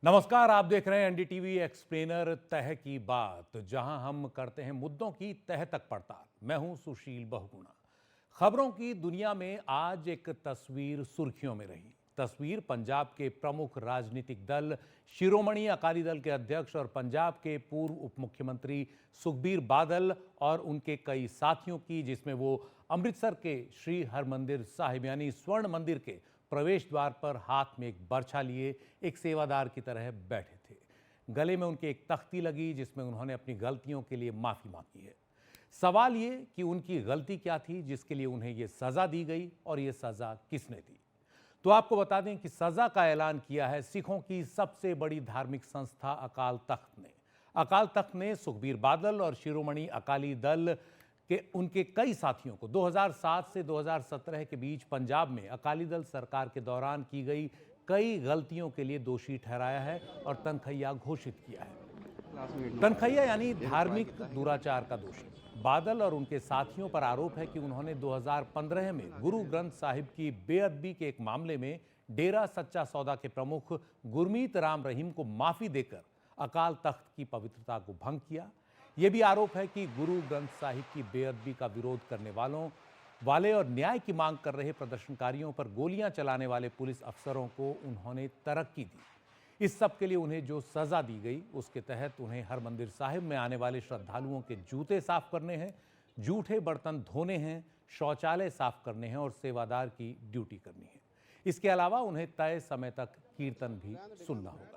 नमस्कार, आप देख रहे हैं एनडीटीवी एक्सप्लेनर तह की बात, जहां हम करते हैं मुद्दों की तह तक पड़ताल। मैं हूं सुशील बहुगुणा। खबरों की दुनिया में आज एक तस्वीर सुर्खियों में रही। तस्वीर पंजाब के प्रमुख राजनीतिक दल शिरोमणि अकाली दल के अध्यक्ष और पंजाब के पूर्व उप मुख्यमंत्री सुखबीर बादल और उनके कई साथियों की, जिसमें वो अमृतसर के श्री हरमंदिर साहिब यानी स्वर्ण मंदिर के प्रवेश द्वार पर हाथ में एक बर्छा लिए एक सेवादार की तरह बैठे थे। गले में उनके एक तख्ती लगी जिसमें उन्होंने अपनी गलतियों के लिए माफी मांगी है। सवाल ये कि उनकी गलती क्या थी जिसके लिए उन्हें यह सजा दी गई और यह सजा किसने दी। तो आपको बता दें कि सजा का ऐलान किया है सिखों की सबसे बड़ी धार्मिक संस्था अकाल तख्त ने। अकाल तख्त ने सुखबीर बादल और शिरोमणि अकाली दल के उनके कई साथियों को 2007 से 2017 के बीच पंजाब में अकाली दल सरकार के दौरान की गई कई गलतियों के लिए दोषी ठहराया है और तनखैया घोषित किया है। तनखैया यानी धार्मिक दुराचार का दोषी। बादल और उनके साथियों पर आरोप है कि उन्होंने 2015 में गुरु ग्रंथ साहिब की बेअदबी के एक मामले में डेरा सच्चा सौदा के प्रमुख गुरमीत राम रहीम को माफी देकर अकाल तख्त की पवित्रता को भंग किया। यह भी आरोप है कि गुरु ग्रंथ साहिब की बेअदबी का विरोध करने वाले और न्याय की मांग कर रहे प्रदर्शनकारियों पर गोलियां चलाने वाले पुलिस अफसरों को उन्होंने तरक्की दी। इस सब के लिए उन्हें जो सजा दी गई उसके तहत उन्हें हरमंदिर साहिब में आने वाले श्रद्धालुओं के जूते साफ करने हैं, जूठे बर्तन धोने हैं, शौचालय साफ करने हैं और सेवादार की ड्यूटी करनी है। इसके अलावा उन्हें तय समय तक कीर्तन भी सुनना होगा।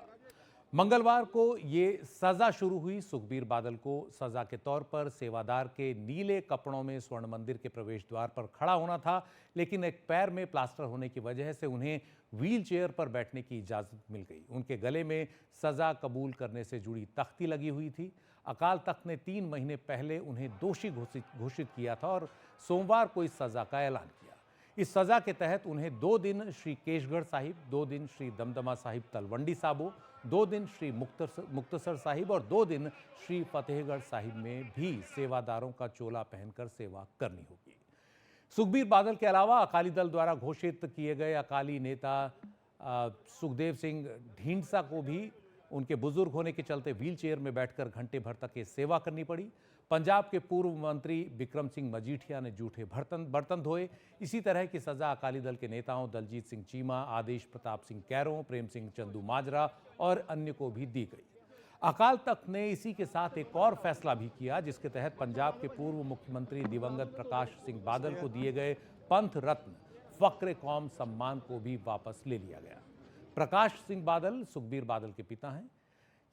मंगलवार को ये सजा शुरू हुई। सुखबीर बादल को सजा के तौर पर सेवादार के नीले कपड़ों में स्वर्ण मंदिर के प्रवेश द्वार पर खड़ा होना था, लेकिन एक पैर में प्लास्टर होने की वजह से उन्हें व्हील चेयर पर बैठने की इजाजत मिल गई। उनके गले में सजा कबूल करने से जुड़ी तख्ती लगी हुई थी। अकाल तख्त ने 3 महीने पहले उन्हें दोषी घोषित किया था और सोमवार को इस सजा का ऐलान किया। इस सजा के तहत उन्हें 2 दिन श्री केशगढ़ साहिब, 2 दिन श्री दमदमा साहिब तलवंडी साबो, 2 दिन श्री मुक्तसर साहिब और 2 दिन श्री फतेहगढ़ साहिब में भी सेवादारों का चोला पहनकर सेवा करनी होगी। सुखबीर बादल के अलावा अकाली दल द्वारा घोषित किए गए अकाली नेता सुखदेव सिंह ढींढसा को भी उनके बुजुर्ग होने के चलते व्हील चेयर में बैठकर घंटे भर तक ये सेवा करनी पड़ी। पंजाब के पूर्व मंत्री बिक्रम सिंह मजीठिया ने जूठे बर्तन धोए। इसी तरह की सजा अकाली दल के नेताओं दलजीत सिंह चीमा, आदेश प्रताप सिंह कैरों, प्रेम सिंह चंदू माजरा और अन्य को भी दी गई। अकाल तख्त ने इसी के साथ एक और फैसला भी किया, जिसके तहत पंजाब के पूर्व मुख्यमंत्री दिवंगत प्रकाश सिंह बादल को दिए गए पंथ रत्न फक्र कौम सम्मान को भी वापस ले लिया गया। प्रकाश सिंह बादल सुखबीर बादल के पिता हैं।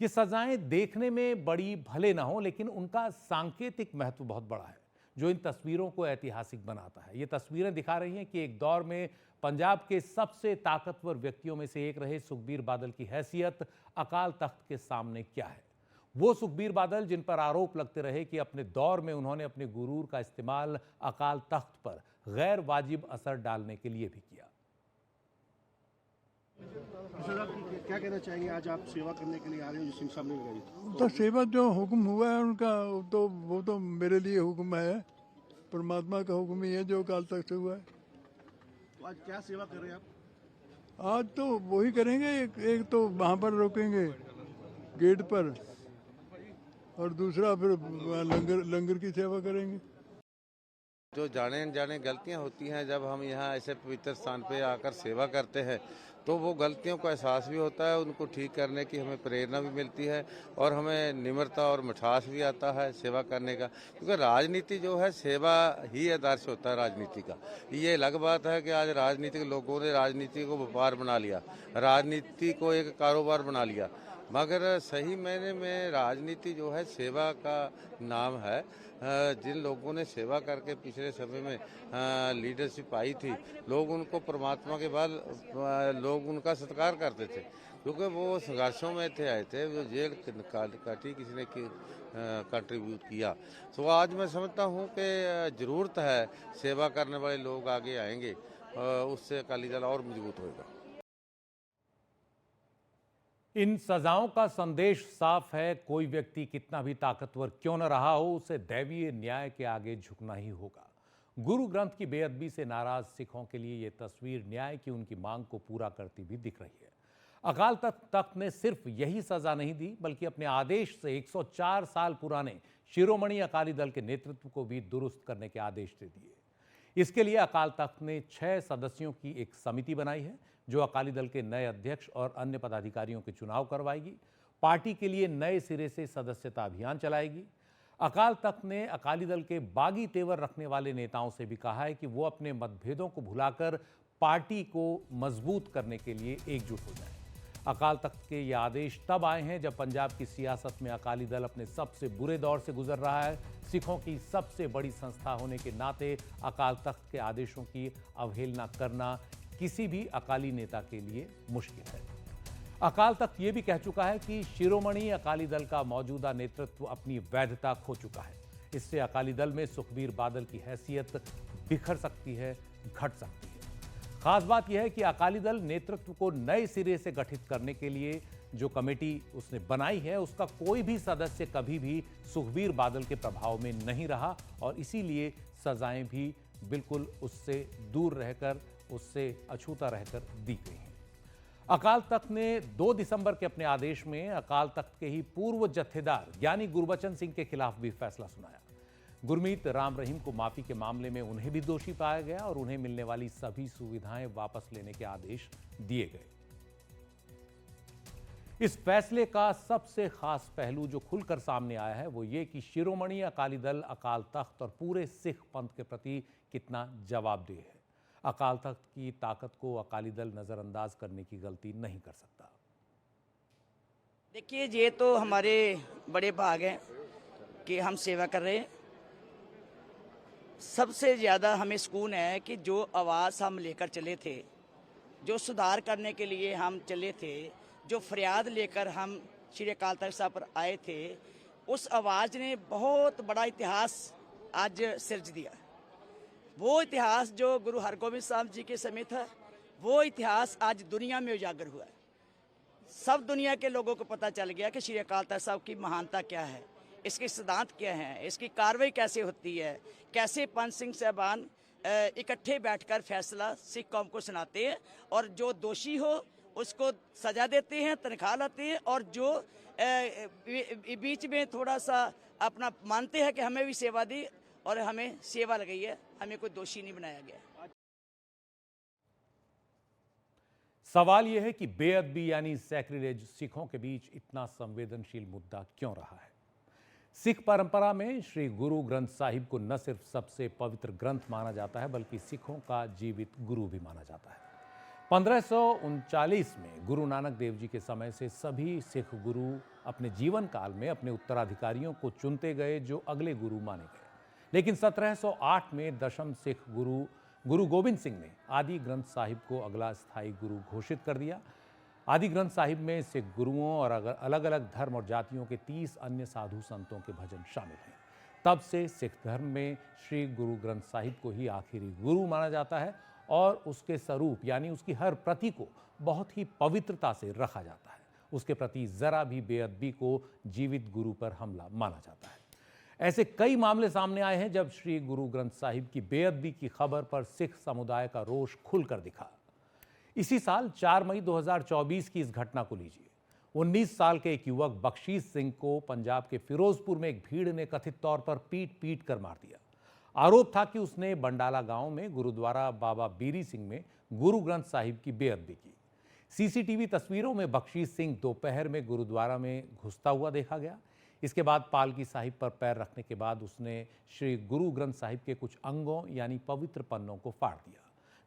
ये सजाएं देखने में बड़ी भले ना हो, लेकिन उनका सांकेतिक महत्व बहुत बड़ा है, जो इन तस्वीरों को ऐतिहासिक बनाता है। ये तस्वीरें दिखा रही हैं कि एक दौर में पंजाब के सबसे ताकतवर व्यक्तियों में से एक रहे सुखबीर बादल की हैसियत अकाल तख्त के सामने क्या है। वो सुखबीर बादल जिन पर आरोप लगते रहे कि अपने दौर में उन्होंने अपने गुरूर का इस्तेमाल अकाल तख्त पर गैर वाजिब असर डालने के लिए भी किया। क्या कहना चाहेंगे? आज आप सेवा करने के लिए आ रहे हो, जो सिंह साहब ने लगाई? तो सेवा जो हुक्म हुआ है उनका, वो तो मेरे लिए हुक्म है, परमात्मा का हुक्म ही है जो काल तक से हुआ है। तो आज क्या सेवा कर रहे हैं आप? आज तो वही करेंगे, एक तो वहाँ पर रोकेंगे गेट पर और दूसरा फिर लंगर की सेवा करेंगे। जो जाने अनजाने गलतियां होती हैं, जब हम यहाँ ऐसे पवित्र स्थान पे आकर सेवा करते हैं तो वो गलतियों का एहसास भी होता है, उनको ठीक करने की हमें प्रेरणा भी मिलती है और हमें निम्रता और मिठास भी आता है सेवा करने का। क्योंकि राजनीति जो है सेवा ही आदर्श होता है राजनीति का। ये अलग बात है कि आज राजनीतिक लोगों ने राजनीति को व्यापार बना लिया, राजनीति को एक कारोबार बना लिया, मगर सही मायने में राजनीति जो है सेवा का नाम है। जिन लोगों ने सेवा करके पिछले समय में लीडरशिप पाई थी, लोग उनको परमात्मा के बाद लोग उनका सत्कार करते थे, क्योंकि वो संघर्षों में आए थे, जो जेल काटी किसी ने कंट्रीब्यूट किया। तो आज मैं समझता हूँ कि ज़रूरत है सेवा करने वाले लोग आगे आएंगे, उससे अकाली दल और मजबूत होगा। इन सजाओं का संदेश साफ है, कोई व्यक्ति कितना भी ताकतवर क्यों न रहा हो, उसे दैवीय न्याय के आगे झुकना ही होगा। गुरु ग्रंथ की बेअदबी से नाराज सिखों के लिए यह तस्वीर न्याय की उनकी मांग को पूरा करती भी दिख रही है। अकाल तख्त ने सिर्फ यही सजा नहीं दी बल्कि अपने आदेश से 104 साल पुराने शिरोमणि अकाली दल के नेतृत्व को भी दुरुस्त करने के आदेश दे दिए। इसके लिए अकाल तख्त ने 6 सदस्यों की एक समिति बनाई है जो अकाली दल के नए अध्यक्ष और अन्य पदाधिकारियों के चुनाव करवाएगी, पार्टी के लिए नए सिरे से सदस्यता अभियान चलाएगी। अकाल तख्त ने अकाली दल के बागी तेवर रखने वाले नेताओं से भी कहा है कि वो अपने मतभेदों को भुलाकर पार्टी को मजबूत करने के लिए एकजुट हो जाएं। अकाल तख्त के ये आदेश तब आए हैं जब पंजाब की सियासत में अकाली दल अपने सबसे बुरे दौर से गुजर रहा है। सिखों की सबसे बड़ी संस्था होने के नाते अकाल तख्त के आदेशों की अवहेलना करना किसी भी अकाली नेता के लिए मुश्किल है। अकाल तख्त ये भी कह चुका है कि शिरोमणि अकाली दल का मौजूदा नेतृत्व अपनी वैधता खो चुका है। इससे अकाली दल में सुखबीर बादल की हैसियत बिखर सकती है, घट सकती है। खास बात यह है कि अकाली दल नेतृत्व को नए सिरे से गठित करने के लिए जो कमेटी उसने बनाई है उसका कोई भी सदस्य कभी भी सुखबीर बादल के प्रभाव में नहीं रहा और इसीलिए सजाएं भी बिल्कुल उससे दूर रहकर, उससे अछूता रहकर दी गई हैं। अकाल तख्त ने 2 दिसंबर के अपने आदेश में अकाल तख्त के ही पूर्व जत्थेदार यानी गुरबचन सिंह के खिलाफ भी फैसला सुनाया। गुरमीत राम रहीम को माफी के मामले में उन्हें भी दोषी पाया गया और उन्हें मिलने वाली सभी सुविधाएं वापस लेने के आदेश दिए गए। इस फैसले का सबसे खास पहलू जो खुलकर सामने आया है वो ये कि शिरोमणि अकाली दल अकाल तख्त और पूरे सिख पंथ के प्रति कितना जवाबदेह है। अकाल तख्त की ताकत को अकाली दल नजरअंदाज करने की गलती नहीं कर सकता। देखिए, ये तो हमारे बड़े भाग हैं कि हम सेवा कर रहे हैं। सबसे ज़्यादा हमें सुकून है कि जो आवाज़ हम लेकर चले थे, जो सुधार करने के लिए हम चले थे, जो फरियाद लेकर हम श्री अकाल तख्त साहब पर आए थे, उस आवाज़ ने बहुत बड़ा इतिहास आज सिरज दिया। वो इतिहास जो गुरु हरगोबिंद साहब जी के समय था, वो इतिहास आज दुनिया में उजागर हुआ है। सब दुनिया के लोगों को पता चल गया कि श्री अकाल तख्त साहब की महानता क्या है, इसके सिद्धांत क्या हैं, इसकी कार्रवाई कैसे होती है, कैसे पंच सिंह साहबान इकट्ठे बैठकर फैसला सिख कौम को सुनाते हैं और जो दोषी हो उसको सजा देते हैं, तनख्वाह लाते हैं, और जो बीच में थोड़ा सा अपना मानते हैं कि हमें भी सेवा दी और हमें सेवा लगाई है, हमें कोई दोषी नहीं बनाया गया। सवाल यह है कि बेअदबी यानी सैक्रिलेज सिखों के बीच इतना संवेदनशील मुद्दा क्यों रहा है। सिख परंपरा में श्री गुरु ग्रंथ साहिब को न सिर्फ सबसे पवित्र ग्रंथ माना जाता है बल्कि सिखों का जीवित गुरु भी माना जाता है। 1539 में गुरु नानक देव जी के समय से सभी सिख गुरु अपने जीवन काल में अपने उत्तराधिकारियों को चुनते गए जो अगले गुरु माने गए। लेकिन 1708 में दशम सिख गुरु गोबिंद सिंह ने आदि ग्रंथ साहिब को अगला स्थायी गुरु घोषित कर दिया। आदि ग्रंथ साहिब में सिख गुरुओं और अलग अलग धर्म और जातियों के 30 अन्य साधु संतों के भजन शामिल हैं। तब से सिख धर्म में श्री गुरु ग्रंथ साहिब को ही आखिरी गुरु माना जाता है और उसके स्वरूप यानी उसकी हर प्रति को बहुत ही पवित्रता से रखा जाता है। उसके प्रति जरा भी बेअदबी को जीवित गुरु पर हमला माना जाता है। ऐसे कई मामले सामने आए हैं जब श्री गुरु ग्रंथ साहिब की बेअदबी की खबर पर सिख समुदाय का रोष खुलकर दिखा। इसी साल 4 मई 2024 की इस घटना को लीजिए। 19 साल के एक युवक बख्शीश सिंह को पंजाब के फिरोजपुर में एक भीड़ ने कथित तौर पर पीट कर मार दिया। आरोप था कि उसने बंडाला गांव में गुरुद्वारा बाबा बीरी सिंह में गुरु ग्रंथ साहिब की बेअदबी की। सीसीटीवी तस्वीरों में बख्शीश सिंह दोपहर में गुरुद्वारा में घुसता हुआ देखा गया। इसके बाद पालकी साहिब पर पैर रखने के बाद उसने श्री गुरु ग्रंथ साहिब के कुछ अंगों यानी पवित्र पन्नों को फाड़ दिया।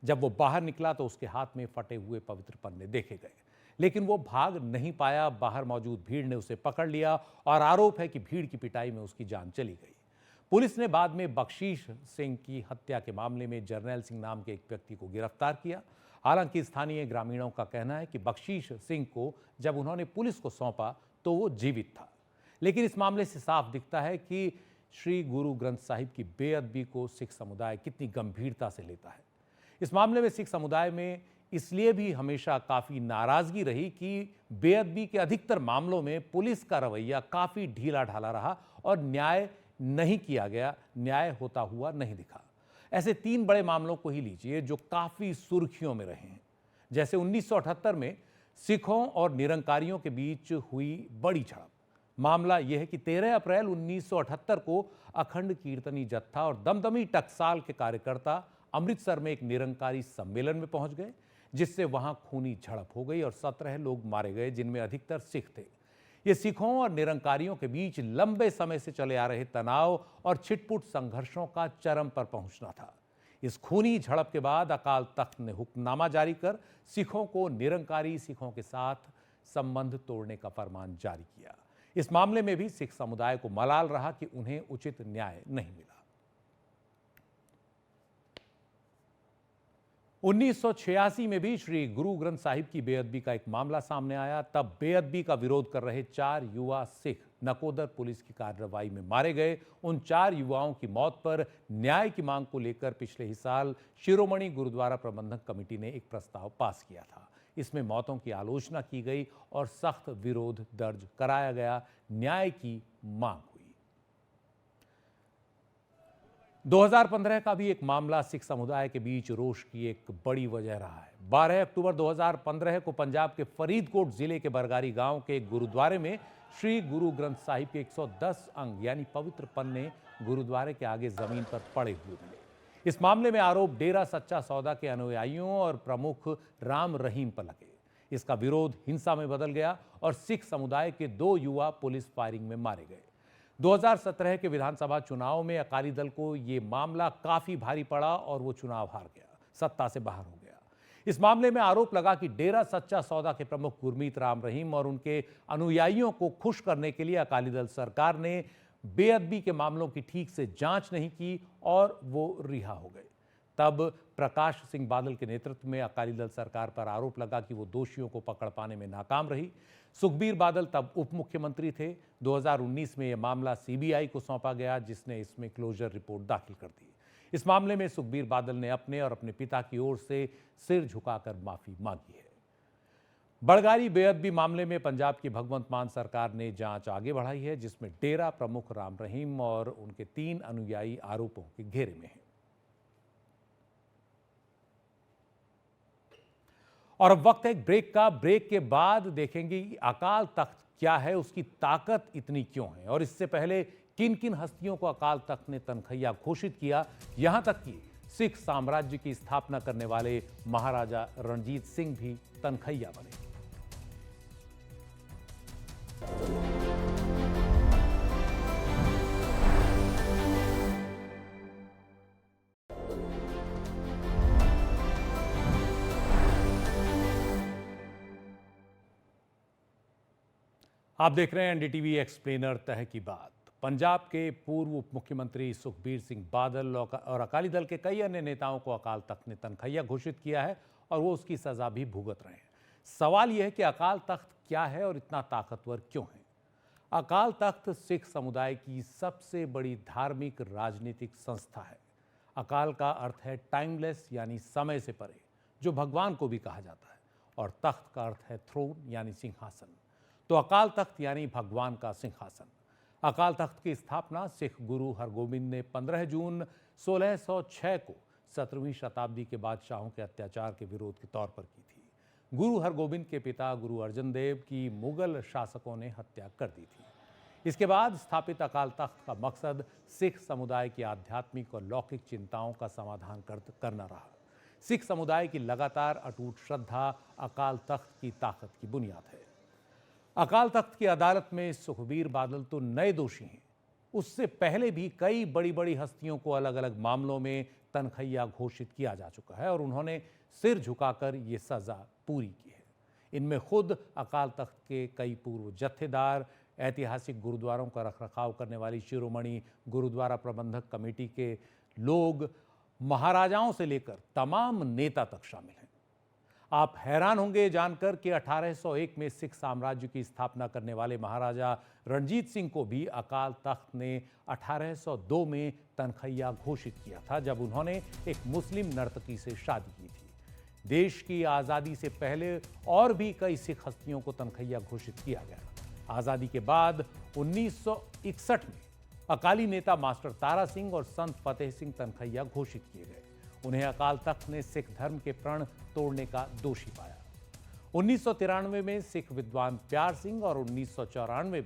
जब वो बाहर निकला तो उसके हाथ में फटे हुए पवित्र पन्ने देखे गए, लेकिन वो भाग नहीं पाया। बाहर मौजूद भीड़ ने उसे पकड़ लिया और आरोप है कि भीड़ की पिटाई में उसकी जान चली गई। पुलिस ने बाद में बख्शीश सिंह की हत्या के मामले में जर्नैल सिंह नाम के एक व्यक्ति को गिरफ्तार किया। हालांकि स्थानीय ग्रामीणों का कहना है कि बख्शीश सिंह को जब उन्होंने पुलिस को सौंपा तो वो जीवित था। लेकिन इस मामले से साफ दिखता है कि श्री गुरु ग्रंथ साहिब की बेअदबी को सिख समुदाय कितनी गंभीरता से लेता है। इस मामले में सिख समुदाय में इसलिए भी हमेशा काफ़ी नाराज़गी रही कि बेअदबी के अधिकतर मामलों में पुलिस का रवैया काफ़ी ढीला ढाला रहा और न्याय नहीं किया गया, न्याय होता हुआ नहीं दिखा। ऐसे 3 बड़े मामलों को ही लीजिए जो काफ़ी सुर्खियों में रहे हैं। जैसे 1978 में सिखों और निरंकारियों के बीच हुई बड़ी झड़प। मामला यह है कि 13 अप्रैल 1978 को अखंड कीर्तनी जत्था और दमदमी टकसाल के कार्यकर्ता अमृतसर में एक निरंकारी सम्मेलन में पहुंच गए, जिससे वहां खूनी झड़प हो गई और 17 लोग मारे गए, जिनमें अधिकतर सिख थे। ये सिखों और निरंकारियों के बीच लंबे समय से चले आ रहे तनाव और छिटपुट संघर्षों का चरम पर पहुंचना था। इस खूनी झड़प के बाद अकाल तख्त ने हुक्मनामा जारी कर सिखों को निरंकारी सिखों के साथ संबंध तोड़ने का फरमान जारी किया। इस मामले में भी सिख समुदाय को मलाल रहा कि उन्हें उचित न्याय नहीं मिला। 1986 में भी श्री गुरु ग्रंथ साहिब की बेअदबी का एक मामला सामने आया। तब बेअदबी का विरोध कर रहे 4 युवा सिख नकोदर पुलिस की कार्रवाई में मारे गए। उन 4 युवाओं की मौत पर न्याय की मांग को लेकर पिछले ही साल शिरोमणि गुरुद्वारा प्रबंधक कमेटी ने एक प्रस्ताव पास किया था। इसमें मौतों की आलोचना की गई और सख्त विरोध दर्ज कराया गया। न्याय की मांग हुई। 2015 का भी एक मामला सिख समुदाय के बीच रोष की एक बड़ी वजह रहा है। 12 अक्टूबर 2015 को पंजाब के फरीदकोट जिले के बरगारी गांव के एक गुरुद्वारे में श्री गुरु ग्रंथ साहिब के 110 अंग यानी पवित्र पन्ने गुरुद्वारे के आगे जमीन पर पड़े हुए मिले। इस मामले में आरोप डेरा सच्चा सौदा के अनुयायियों और प्रमुख राम रहीम पर लगे। इसका विरोध हिंसा में बदल गया और सिख समुदाय के 2 युवा पुलिस फायरिंग में मारे गए। 2017 के विधानसभा चुनाव में अकाली दल को यह मामला काफी भारी पड़ा और वो चुनाव हार गया, सत्ता से बाहर हो गया। इस मामले में आरोप लगा कि डेरा सच्चा सौदा के प्रमुख गुरमीत राम रहीम और उनके अनुयायियों को खुश करने के लिए अकाली दल सरकार ने बेअदबी के मामलों की ठीक से जांच नहीं की और वो रिहा हो गए। तब प्रकाश सिंह बादल के नेतृत्व में अकाली दल सरकार पर आरोप लगा कि वो दोषियों को पकड़ पाने में नाकाम रही। सुखबीर बादल तब उप मुख्यमंत्री थे। 2019 में यह मामला सीबीआई को सौंपा गया, जिसने इसमें क्लोजर रिपोर्ट दाखिल कर दी। इस मामले में सुखबीर बादल ने अपने और अपने पिता की ओर से सिर झुकाकर माफी मांगी है। बरगारी बेअदबी मामले में पंजाब की भगवंत मान सरकार ने जांच आगे बढ़ाई है, जिसमें डेरा प्रमुख राम रहीम और उनके 3 अनुयायी आरोपों के घेरे में हैं। और अब वक्त है एक ब्रेक का। ब्रेक के बाद देखेंगे कि अकाल तख्त क्या है, उसकी ताकत इतनी क्यों है और इससे पहले किन किन हस्तियों को अकाल तख्त ने तनखैया घोषित किया, यहां तक कि सिख साम्राज्य की स्थापना करने वाले महाराजा रणजीत सिंह भी तनखैया बने। आप देख रहे हैं एनडीटीवी एक्सप्लेनर तह की बात। पंजाब के पूर्व उप मुख्यमंत्री सुखबीर सिंह बादल और अकाली दल के कई अन्य नेताओं को अकाल तख्त ने तनखैया घोषित किया है और वो उसकी सजा भी भुगत रहे हैं। सवाल यह है कि अकाल तख्त क्या है और इतना ताकतवर क्यों है। अकाल तख्त सिख समुदाय की सबसे बड़ी धार्मिक राजनीतिक संस्था है। अकाल का अर्थ है टाइमलेस यानी समय से परे, जो भगवान को भी कहा जाता है, और तख्त का अर्थ है थ्रोन यानी सिंहासन। तो अकाल तख्त यानी भगवान का सिंहासन। अकाल तख्त की स्थापना सिख गुरु हरगोबिंद ने 15 जून 1606 को 17वीं शताब्दी के बादशाहों के अत्याचार के विरोध के तौर पर की थी। गुरु हरगोबिंद के पिता गुरु अर्जन देव की मुगल शासकों ने हत्या कर दी थी। इसके बाद स्थापित अकाल तख्त का मकसद सिख समुदाय की आध्यात्मिक और लौकिक चिंताओं का समाधान करना रहा। सिख समुदाय की लगातार अटूट श्रद्धा अकाल तख्त की ताकत की बुनियाद है। अकाल तख्त की अदालत में सुखबीर बादल तो नए दोषी हैं, उससे पहले भी कई बड़ी बड़ी हस्तियों को अलग अलग मामलों में तनखैया घोषित किया जा चुका है और उन्होंने सिर झुकाकर ये सजा पूरी की है। इनमें खुद अकाल तख्त के कई पूर्व जत्थेदार, ऐतिहासिक गुरुद्वारों का रखरखाव करने वाली शिरोमणि गुरुद्वारा प्रबंधक कमेटी के लोग, महाराजाओं से लेकर तमाम नेता तक शामिल हैं। आप हैरान होंगे जानकर कि 1801 में सिख साम्राज्य की स्थापना करने वाले महाराजा रणजीत सिंह को भी अकाल तख्त ने 1802 में तनखैया घोषित किया था, जब उन्होंने एक मुस्लिम नर्तकी से शादी की थी। देश की आज़ादी से पहले और भी कई सिख हस्तियों को तनखैया घोषित किया गया। आज़ादी के बाद 1961 में अकाली नेता मास्टर तारा सिंह और संत फतेह सिंह तनखैया घोषित किए गए। उन्हें अकाल तख्त ने सिख धर्म के प्रण तोड़ने का दोषी पाया। 1993 में सिख विद्वान प्यार सिंह और 1994 में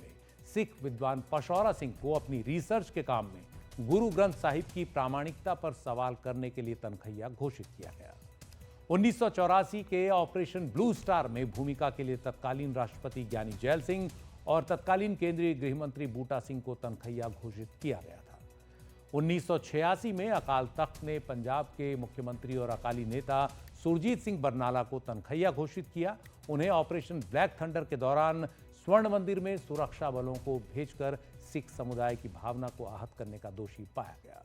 सिख विद्वान पशौरा सिंह को अपनी रिसर्च के काम में गुरु ग्रंथ साहिब की प्रामाणिकता पर सवाल करने के लिए तनखैया घोषित किया गया। 1984 के ऑपरेशन ब्लू स्टार में भूमिका के लिए तत्कालीन राष्ट्रपति ज्ञानी जैल सिंह और तत्कालीन केंद्रीय गृह मंत्री बूटा सिंह को तनखैया घोषित किया गया था। 1986 में अकाल तख्त ने पंजाब के मुख्यमंत्री और अकाली नेता सुरजीत सिंह बरनाला को तनखैया घोषित किया। उन्हें ऑपरेशन ब्लैक थंडर के दौरान स्वर्ण मंदिर में सुरक्षा बलों को भेजकर सिख समुदाय की भावना को आहत करने का दोषी पाया गया।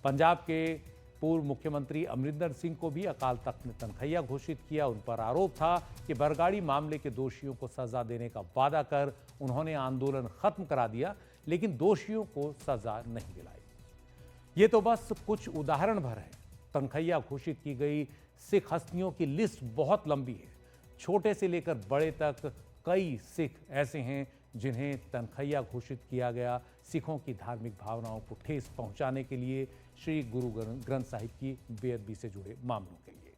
पंजाब के पूर्व मुख्यमंत्री अमरिंदर सिंह को भी अकाल तख्त ने तनखैया घोषित किया। उन पर आरोप था कि बरगाड़ी मामले के दोषियों को सजा देने का वादा कर उन्होंने आंदोलन खत्म करा दिया, लेकिन दोषियों को सजा नहीं दिलाई। ये तो बस कुछ उदाहरण भर है। तनखैया घोषित की गई सिख हस्तियों की लिस्ट बहुत लंबी है। छोटे से लेकर बड़े तक कई सिख ऐसे हैं जिन्हें तनखैया घोषित किया गया सिखों की धार्मिक भावनाओं को ठेस पहुंचाने के लिए, श्री गुरु ग्रंथ साहिब की बेअदबी से जुड़े मामलों के लिए।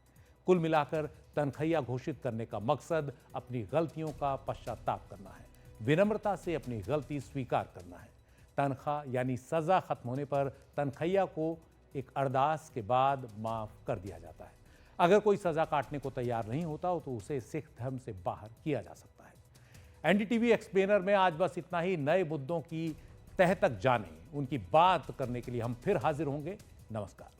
कुल मिलाकर तनखैया घोषित करने का मकसद अपनी गलतियों का पश्चाताप करना है, विनम्रता से अपनी गलती स्वीकार करना है। तनख्वाह यानी सजा खत्म होने पर तनखैया को एक अरदास के बाद माफ कर दिया जाता है। अगर कोई सजा काटने को तैयार नहीं होता हो तो उसे सिख धर्म से बाहर किया जा सकता है। एनडीटीवी एक्सप्लेनर में आज बस इतना ही। नए मुद्दों की तह तक जाने, उनकी बात करने के लिए हम फिर हाजिर होंगे। नमस्कार।